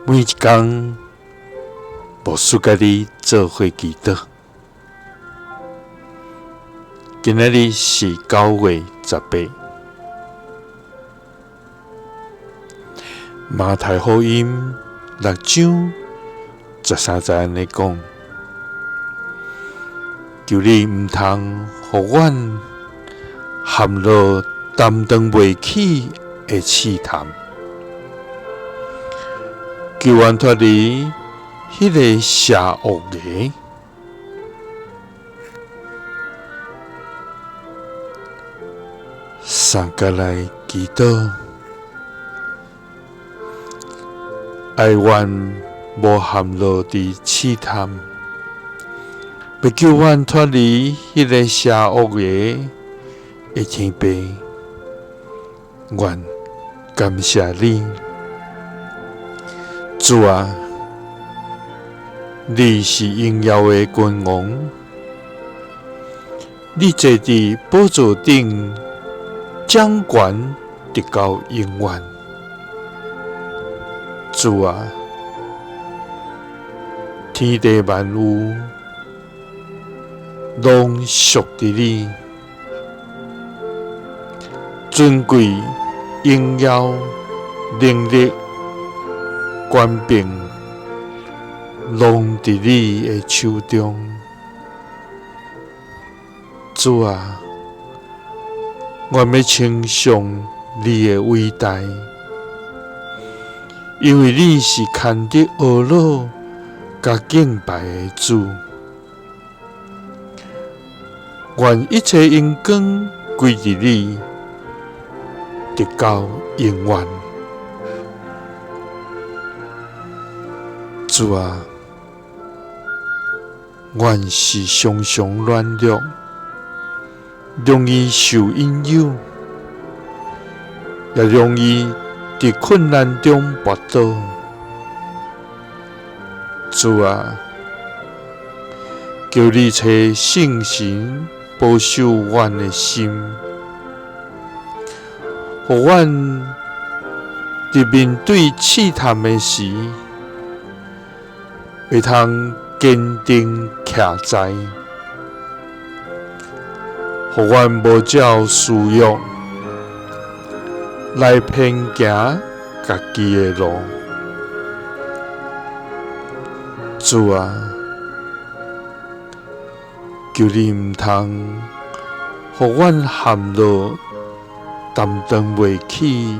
每一天，无输甲你做伙祈祷。今仔日是9月18，马太福音6章13节安尼讲：求你毋通互阮陷落担当袂起的试探，求阮脱离迄个邪恶个。三甲来祈祷，爱阮无陷落伫试探，要求阮脱离迄个邪恶个的天父。愿感谢你，主啊！你是荣耀的君王，你坐伫宝座顶，掌权直到永远。主啊！天地万有拢属伫你，尊贵、荣耀、能力、权柄，拢伫你的手中。主啊！我要称颂你的伟大，因为你是牵得恶恼甲敬拜的主。愿一切荣光归伫你，直到永远。主啊！阮是常常软弱，容易受引诱，也容易伫困难中跌倒。主啊！求你找圣神保守阮的心，互阮伫面对试探的时，会通坚定徛在，互阮无照私欲来偏行家己的路。主啊！求你毋通互阮陷落担当袂起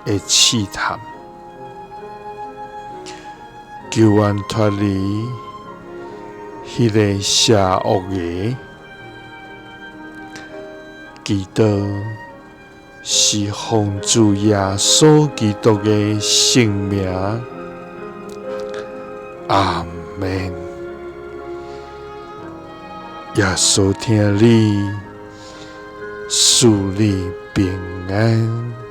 的试探，求阮脱离迄个邪恶个。祈祷是奉主耶稣基督的圣名，阿门。耶稣听你，赐你平安。